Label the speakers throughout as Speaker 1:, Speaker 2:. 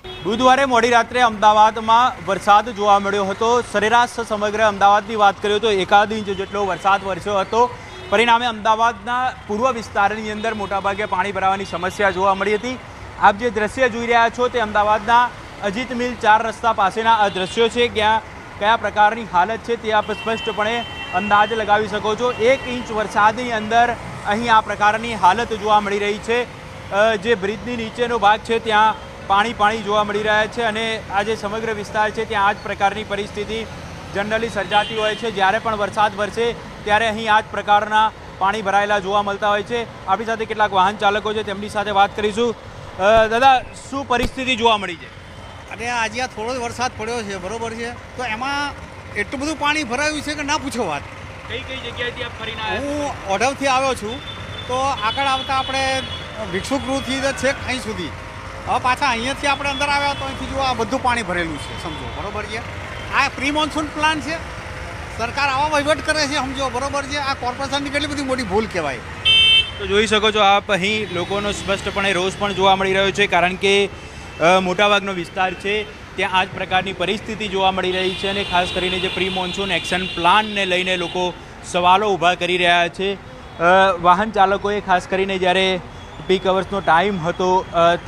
Speaker 1: બુધવારે મોડી રાત્રે અમદાવાદમાં વરસાદ જોવા મળ્યો હતો। સરેરાશ સમગ્ર અમદાવાદની વાત કરીએ તો 1 ઇંચ જેટલો વરસાદ વરસ્યો હતો। પરિણામે અમદાવાદના પૂર્વ વિસ્તારની અંદર મોટાભાગે પાણી ભરાવાની સમસ્યા જોવા મળી હતી। આપ જે દ્રશ્ય જોઈ રહ્યા છો તે અમદાવાદના અજીત મિલ 4 રસ્તા પાસેના આ દ્રશ્યો છે। કયા પ્રકારની હાલત છે તે આપ સ્પષ્ટપણે અંદાજ લગાવી શકો છો। 1 ઇંચ વરસાદની અંદર અહીં આ પ્રકારની હાલત જોવા મળી રહી છે। જે બ્રિજની નીચેનો ભાગ છે ત્યાં પાણી જોવા મળી રહ્યા છે અને આ જે સમગ્ર વિસ્તાર છે ત્યાં આ જ પ્રકારની પરિસ્થિતિ જનરલી સર્જાતી હોય છે। જ્યારે પણ વરસાદ વરસે ત્યારે અહીં આ જ પ્રકારના પાણી ભરાયેલા જોવા મળતા હોય છે। આપણી સાથે કેટલાક વાહન ચાલકો છે તેમની સાથે વાત કરીશું। દાદા, શું પરિસ્થિતિ જોવા મળી છે?
Speaker 2: અને આજે આ થોડો વરસાદ પડ્યો છે, બરોબર છે, તો એમાં એટલું બધું પાણી ભરાયું છે કે ના પૂછો વાત।
Speaker 1: કઈ જગ્યાએથી આપ ફરીને આવ્યા?
Speaker 2: હું ઓઢવથી આવ્યો છું, તો આગળ આવતા આપણે ભિક્ષુગૃહથી છેક અહીં સુધી, હવે પાછા અહીંયાથી આપણે અંદર આવ્યા તો અહીંથી જો આ બધું પાણી ભરેલું છે, સમજો, બરોબર છે। આ પ્રી મોન્સૂન પ્લાન છે, સરકાર આવા વહીવટ કરે છે, સમજો, બરોબર છે। આ કોર્પોરેશનની કેટલી બધી મોટી ભૂલ કહેવાય।
Speaker 1: તો જોઈ શકો છો આપ, અહીં લોકોનો સ્પષ્ટપણે રોષ પણ જોવા મળી રહ્યો છે, કારણ કે મોટાભાગનો વિસ્તાર છે ત્યાં આ જ પ્રકારની પરિસ્થિતિ જોવા મળી રહી છે અને ખાસ કરીને જે પ્રી મોન્સૂન એક્શન પ્લાનને લઈને લોકો સવાલો ઊભા કરી રહ્યા છે। વાહન ચાલકોએ ખાસ કરીને જ્યારે પીક અવર્સનો ટાઈમ હતો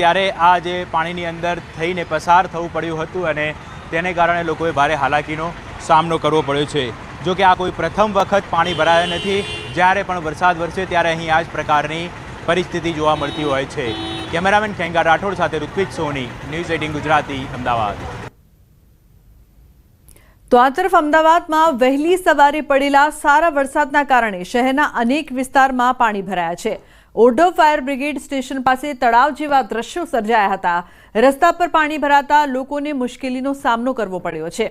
Speaker 1: ત્યારે આ જે પાણીની અંદર થઈને પસાર થવું પડ્યું હતું અને તેને કારણે લોકોએ ભારે હાલાકીનો સામનો કરવો પડ્યો છે। જો કે આ કોઈ પ્રથમ વખત પાણી ભરાયા નથી। જ્યારે પણ વરસાદ વરસે ત્યારે અહીં આ જ પ્રકારની પરિસ્થિતિ જોવા મળતી હોય છે। કેમેરામેન ખેંગા રાઠોડ સાથે ઋત્વિક સોની, ન્યૂઝ 18 ગુજરાતી, અમદાવાદ।
Speaker 3: તો આ તરફ અમદાવાદમાં વહેલી સવારે પડેલા સારા વરસાદના કારણે શહેરના અનેક વિસ્તારમાં પાણી ભરાયા છે। ઓઢવ ફાયર બ્રિગેડ સ્ટેશન પાસે તળાવ જેવા દ્રશ્યો સર્જાયા હતા। રસ્તા પર પાણી ભરાતા લોકોને મુશ્કેલીનો સામનો કરવો પડ્યો છે।